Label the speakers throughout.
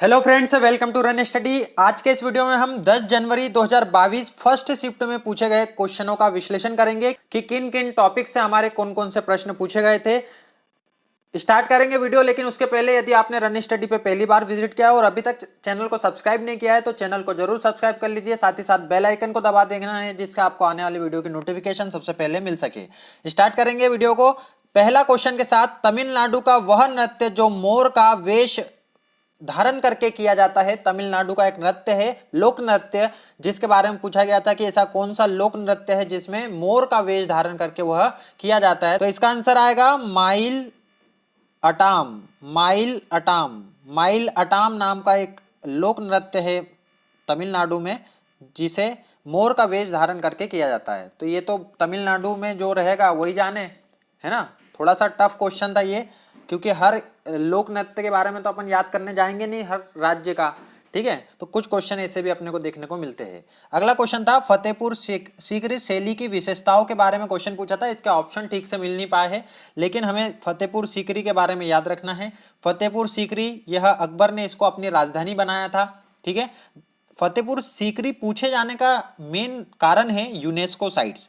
Speaker 1: Hello friends, welcome to run study. आज के इस वीडियो में हम 10 जनवरी 2022 फर्स्ट शिफ्ट में पूछे गए क्वेश्चनों का विश्लेषण करेंगे कि किन किन टॉपिक से हमारे कौन कौन से प्रश्न पूछे गए थे। स्टार्ट करेंगे वीडियो, लेकिन उसके पहले यदि आपने रन स्टडी पे पहली बार विजिट किया और अभी तक चैनल को सब्सक्राइब नहीं किया है तो चैनल को जरूर सब्सक्राइब कर लीजिए। साथ ही साथ बेल आइकन को दबा देना है जिसका आपको आने वाली वीडियो की नोटिफिकेशन सबसे पहले मिल सके। स्टार्ट करेंगे वीडियो को पहला क्वेश्चन के साथ। तमिलनाडु का वह नृत्य जो मोर का वेश धारण करके किया जाता है, तमिलनाडु का एक नृत्य है, लोक नृत्य, जिसके बारे में पूछा गया था कि ऐसा कौन सा लोक नृत्य है जिसमें मोर का वेश धारण करके वह किया जाता है। तो इसका आंसर आएगा माइल अटाम। माइल अटाम, माइल अटाम नाम का एक लोक नृत्य है तमिलनाडु में जिसे मोर का वेश धारण करके किया जाता है। तो ये तो तमिलनाडु में जो रहेगा वही जाने, है ना। थोड़ा सा टफ क्वेश्चन था ये, क्योंकि हर लोक नृत्य के बारे में तो अपन याद करने जाएंगे नहीं हर राज्य का, ठीक है। तो कुछ क्वेश्चन ऐसे भी अपने को देखने को मिलते हैं। अगला क्वेश्चन था फतेहपुर सीकरी शैली की विशेषताओं के बारे में क्वेश्चन पूछा था। इसके ऑप्शन ठीक से मिल नहीं पाए हैं, लेकिन हमें फतेहपुर सीकरी के बारे में याद रखना है। फतेहपुर सीकरी यह अकबर ने इसको अपनी राजधानी बनाया था, ठीक है। फतेहपुर सीकरी पूछे जाने का मेन कारण है यूनेस्को साइट्स।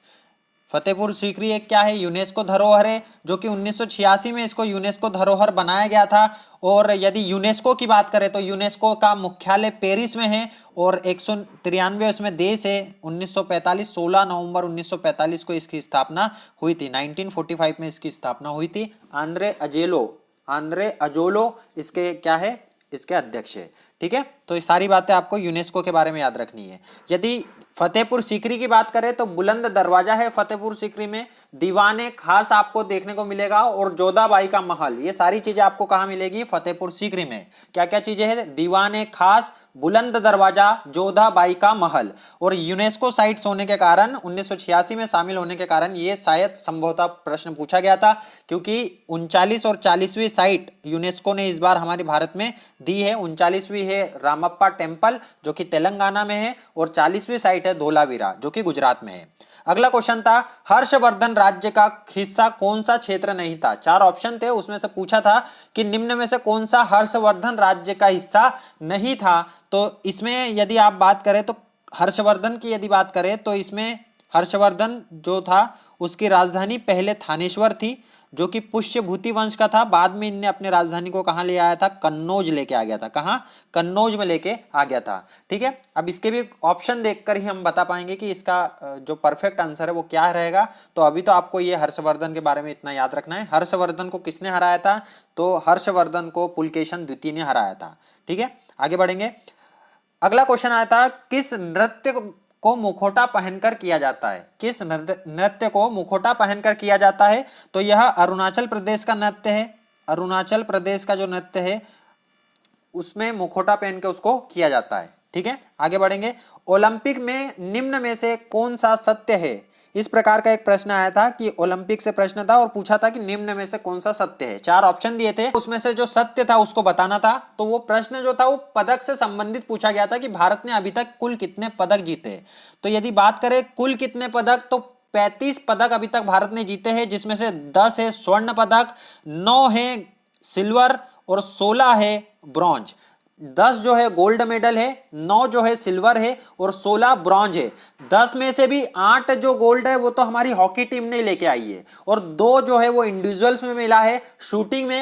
Speaker 1: फतेहपुर सीकरी एक क्या है, यूनेस्को धरोहर है, जो कि 1986 में इसको यूनेस्को धरोहर बनाया गया था। और यदि यूनेस्को की बात करें तो यूनेस्को का मुख्यालय पेरिस में है और 193 उसमें देश है। 1945 16 नवंबर 1945 को इसकी स्थापना हुई थी। 1945 में इसकी स्थापना हुई थी। आंद्रे अजोलो इसके क्या है, इसके अध्यक्ष है, ठीक है। तो ये सारी बातें आपको यूनेस्को के बारे में याद रखनी है। यदि फतेहपुर सीकरी की बात करें तो बुलंद दरवाजा है फतेहपुर सीकरी में, दीवाने खास आपको देखने को मिलेगा और जोधाबाई का महल, ये सारी चीजें आपको कहां मिलेगी, फतेहपुर सीकरी में। क्या क्या चीजें हैं, दीवाने खास, बुलंद दरवाजा, जोधाबाई का महल। और यूनेस्को साइट्स होने के कारण 1986 में शामिल होने के कारण ये शायद संभवतः प्रश्न पूछा गया था, क्योंकि 39 और 40वीं साइट यूनेस्को ने इस बार हमारे भारत में दी है। 39वीं है रामप्पा टेम्पल जो कि तेलंगाना में है, और 40वीं साइट है धोलावीरा जो कि गुजरात में है। अगला क्वेश्चन था हर्षवर्धन राज्य का हिस्सा कौन सा क्षेत्र नहीं था। चार ऑप्शन थे, उसमें से पूछा था कि निम्न में से कौन सा हर्षवर्धन राज्य का हिस्सा नहीं था। तो इसमें यदि आप बात करें तो हर्षवर्धन की यदि बात करें तो इसमें हर्षवर्धन जो था उसकी राजधानी पहले थानेश्वर थी, जो कि पुष्यभूति वंश का था। बाद में इनने अपने राजधानी को कहां ले आया था, कन्नौज लेके आ गया था। कहां, कन्नौज में लेके आ गया था, ठीक है। अब इसके भी ऑप्शन देखकर ही हम बता पाएंगे कि इसका जो परफेक्ट आंसर है वो क्या रहेगा। तो अभी तो आपको ये हर्षवर्धन के बारे में इतना याद रखना है। हर्षवर्धन को किसने हराया था, तो हर्षवर्धन को पुलकेशन द्वितीय ने हराया था, ठीक है। आगे बढ़ेंगे। अगला क्वेश्चन आया था किस नृत्य को मुखौटा पहनकर किया जाता है। किस नृत्य को मुखौटा पहनकर किया जाता है, तो यह अरुणाचल प्रदेश का नृत्य है। अरुणाचल प्रदेश का जो नृत्य है उसमें मुखौटा पहन के उसको किया जाता है, ठीक है। आगे बढ़ेंगे। ओलंपिक में निम्न में से कौन सा सत्य है। इस प्रकार का एक प्रश्न आया था कि ओलंपिक से प्रश्न था और पूछा था कि निम्न में से कौन सा सत्य है। चार ऑप्शन दिए थे, उसमें से जो सत्य था उसको बताना था। तो वो प्रश्न जो था वो पदक से संबंधित पूछा गया था कि भारत ने अभी तक कुल कितने पदक जीते। तो यदि बात करें कुल कितने पदक, तो 35 पदक अभी तक भारत ने जीते हैं, जिसमें से 10 है स्वर्ण पदक, 9 है सिल्वर और 16 है ब्रॉन्ज। 10 जो है गोल्ड मेडल है, 9 जो है सिल्वर है और 16 ब्रॉन्ज है। 10 में से भी 8 जो गोल्ड है वो तो हमारी हॉकी टीम ने लेके आई है, और 2 जो है वो इंडिविजुअल्स में मिला है। शूटिंग में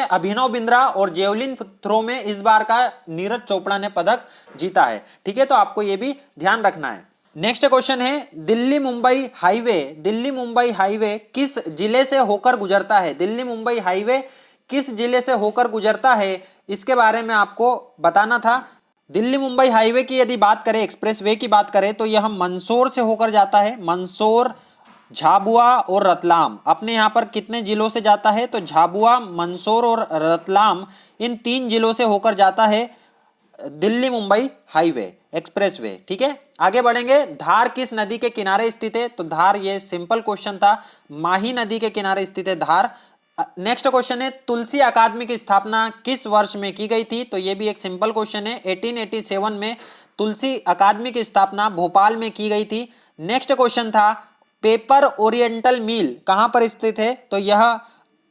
Speaker 1: अभिनव बिंद्रा और जेवलिन थ्रो में इस बार का नीरज चोपड़ा ने पदक जीता है, ठीक है। तो आपको ये भी ध्यान रखना है। नेक्स्ट क्वेश्चन है दिल्ली मुंबई हाईवे किस जिले से होकर गुजरता है। दिल्ली मुंबई हाईवे किस जिले से होकर गुजरता है, इसके बारे में आपको बताना था। दिल्ली मुंबई हाईवे की यदि बात करें, एक्सप्रेसवे की बात करें, तो यह मंदसौर से होकर जाता है। मंदसौर, झाबुआ और रतलाम, अपने यहाँ पर कितने जिलों से जाता है, तो झाबुआ, मंदसौर और रतलाम, इन 3 जिलों से होकर जाता है दिल्ली मुंबई हाईवे एक्सप्रेसवे, ठीक है। आगे बढ़ेंगे। धार किस नदी के किनारे स्थित है, तो धार, ये सिंपल क्वेश्चन था, माही नदी के किनारे स्थित है धार। नेक्स्ट क्वेश्चन है तुलसी अकादमी की स्थापना किस वर्ष में की गई थी, तो ये भी एक सिंपल क्वेश्चन है। 1887 में तुलसी अकादमी की स्थापना भोपाल में की गई थी। नेक्स्ट क्वेश्चन था पेपर ओरिएंटल मिल कहां पर स्थित है, तो यह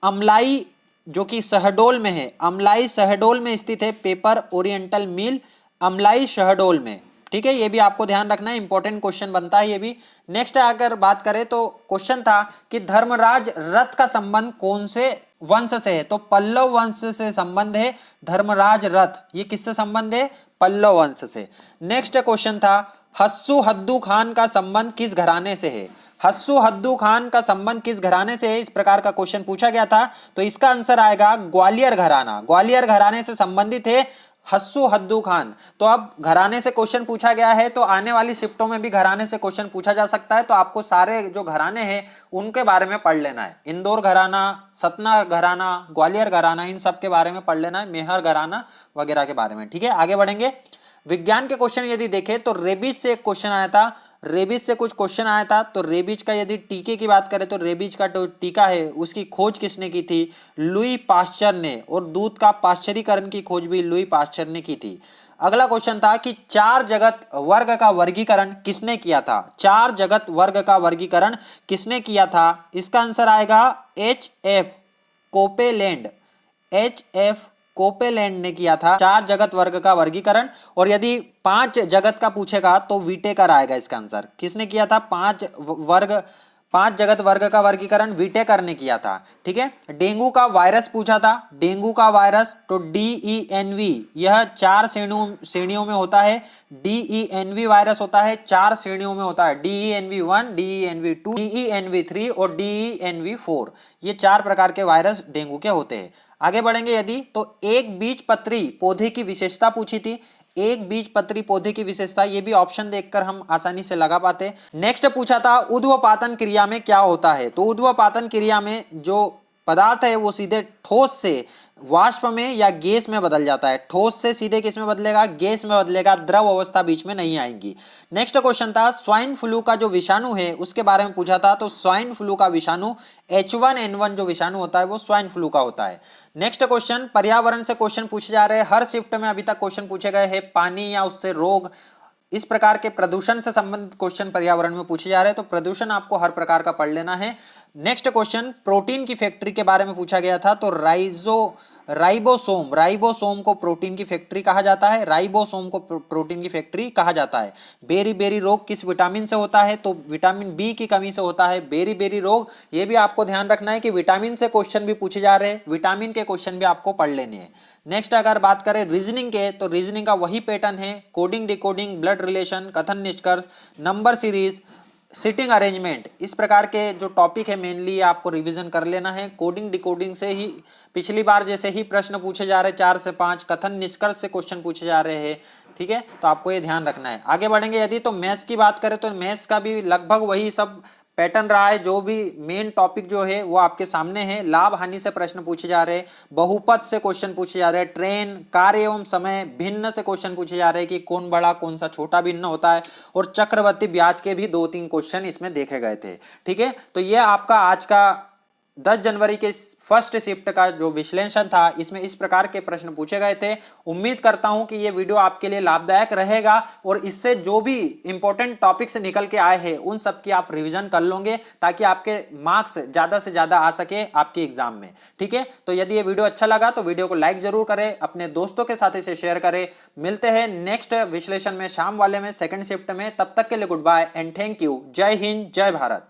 Speaker 1: अमलाई जो कि शहडोल में है, अमलाई शहडोल में स्थित है पेपर ओरिएंटल मिल, अमलाई शहडोल में। ठीक है, ये भी आपको ध्यान रखना है, इंपॉर्टेंट क्वेश्चन बनता है ये भी। नेक्स्ट अगर बात करें तो क्वेश्चन था कि धर्मराज रथ का संबंध कौन से वंश से है, तो पल्लव वंश से संबंध है धर्मराज रथ। ये किससे संबंध है, पल्लव वंश से। नेक्स्ट क्वेश्चन था हस्सु हद्दू खान का संबंध किस घराने से है, हस्सु हद्दू खान का संबंध किस घराने से है, इस प्रकार का क्वेश्चन पूछा गया था। तो इसका आंसर आएगा ग्वालियर घराना, ग्वालियर घराने से संबंधित है हस्सु हद्दू खान। तो अब घराने से क्वेश्चन पूछा गया है, तो आने वाली शिफ्टों में भी घराने से क्वेश्चन पूछा जा सकता है। तो आपको सारे जो घराने हैं उनके बारे में पढ़ लेना है, इंदौर घराना, सतना घराना, ग्वालियर घराना, इन सब के बारे में पढ़ लेना है, मेहर घराना वगैरह के बारे में। ठीक है, आगे बढ़ेंगे। विज्ञान के क्वेश्चन यदि देखें तो रेबीज से एक क्वेश्चन आया था, रेबीज से कुछ क्वेश्चन आया था। तो रेबीज का यदि टीके की बात करें तो रेबीज का जो टीका है उसकी खोज किसने की थी, लुई पाश्चर ने। और दूध का पाश्चरीकरण की खोज भी लुई पाश्चर ने की थी। अगला क्वेश्चन था कि चार जगत वर्ग का वर्गीकरण किसने किया था, चार जगत वर्ग का वर्गीकरण किसने किया था, इसका आंसर आएगा H.F. कोपेलैंड, H.F. कोपेलैंड ने किया था चार जगत वर्ग का वर्गीकरण। और यदि पांच जगत का पूछेगा तो विटेकर आएगा इसका आंसर। किसने किया था, पांच जगत वर्ग का वर्गीकरण विटेकर ने किया था। ठीक है, डेंगू का वायरस पूछा था, डेंगू का वायरस, तो DENV यह चार श्रेणियों में होता है। DENV वायरस होता है चार श्रेणियों में होता है, DENV1, DENV2, DENV3 और DENV4। ये चार प्रकार के वायरस डेंगू के होते हैं। आगे बढ़ेंगे यदि तो एक बीजपत्री पौधे की विशेषता पूछी थी, एक बीजपत्री पौधे की विशेषता, ये भी ऑप्शन देखकर हम आसानी से लगा पाते। नेक्स्ट पूछा था ऊध्वपातन क्रिया में क्या होता है, तो ऊध्वपातन क्रिया में जो पदार्थ है वो सीधे ठोस से वाष्प में या गैस में बदल जाता है। ठोस से सीधे किस में बदलेगा, गैस में बदलेगा, द्रव अवस्था बीच में नहीं आएगी। नेक्स्ट क्वेश्चन था स्वाइन फ्लू का जो विषाणु है उसके बारे में पूछा था। तो स्वाइन फ्लू का विषाणु H1N1 जो विषाणु होता है वो स्वाइन फ्लू का होता है। नेक्स्ट क्वेश्चन पर्यावरण से क्वेश्चन पूछे जा रहे हैं, हर शिफ्ट में अभी तक क्वेश्चन पूछे गए हैं, पानी या उससे रोग, इस प्रकार के प्रदूषण से संबंधित क्वेश्चन पर्यावरण में पूछे जा रहे हैं। तो प्रदूषण आपको हर प्रकार का पढ़ लेना है। नेक्स्ट क्वेश्चन प्रोटीन की फैक्ट्री के बारे में पूछा गया था। तो राइबोसोम को प्रोटीन की फैक्ट्री कहा जाता है, राइबोसोम को प्रोटीन की फैक्ट्री कहा जाता है। बेरी रोग किस विटामिन से होता है, तो विटामिन बी की कमी से होता है बेरी रोग। ये भी आपको ध्यान रखना है कि विटामिन से क्वेश्चन भी पूछे जा रहे हैं, विटामिन के क्वेश्चन भी आपको पढ़ लेने हैं। नेक्स्ट अगर बात करें रीजनिंग के, तो रीजनिंग का वही पैटर्न है, कोडिंग डिकोडिंग, ब्लड रिलेशन, कथन निष्कर्ष, नंबर सीरीज, सिटिंग अरेंजमेंट, इस प्रकार के जो टॉपिक है मेनली आपको रिवीजन कर लेना है। कोडिंग डिकोडिंग से ही पिछली बार जैसे ही प्रश्न पूछे जा रहे हैं 4 से 5, कथन निष्कर्ष से क्वेश्चन पूछे जा रहे हैं। ठीक है, तो आपको ये ध्यान रखना है। आगे बढ़ेंगे यदि तो मैथ्स की बात करें तो मैथ्स का भी लगभग वही सब पैटर्न रहा है। जो भी मेन टॉपिक जो है वो आपके सामने है, लाभ हानि से प्रश्न पूछे जा रहे हैं, बहुपद से क्वेश्चन पूछे जा रहे हैं, ट्रेन, कार्य एवं समय, भिन्न से क्वेश्चन पूछे जा रहे हैं कि कौन बड़ा कौन सा छोटा भिन्न होता है, और चक्रवर्ती ब्याज के भी 2-3 क्वेश्चन इसमें देखे गए थे। ठीक है, तो ये आपका आज का 10 जनवरी के फर्स्ट शिफ्ट का जो विश्लेषण था, इसमें इस प्रकार के प्रश्न पूछे गए थे। उम्मीद करता हूं कि ये वीडियो आपके लिए लाभदायक रहेगा और इससे जो भी इंपॉर्टेंट टॉपिक्स निकल के आए हैं उन सब की आप रिवीजन कर लोगे, ताकि आपके मार्क्स ज्यादा से ज्यादा आ सके आपके एग्जाम में। ठीक है, तो यदि ये वीडियो अच्छा लगा तो वीडियो को लाइक जरूर करें, अपने दोस्तों के साथ इसे शेयर करें। मिलते हैं नेक्स्ट विश्लेषण में, शाम वाले में, सेकंड शिफ्ट में। तब तक के लिए goodbye and thank you. जय हिंद, जय भारत।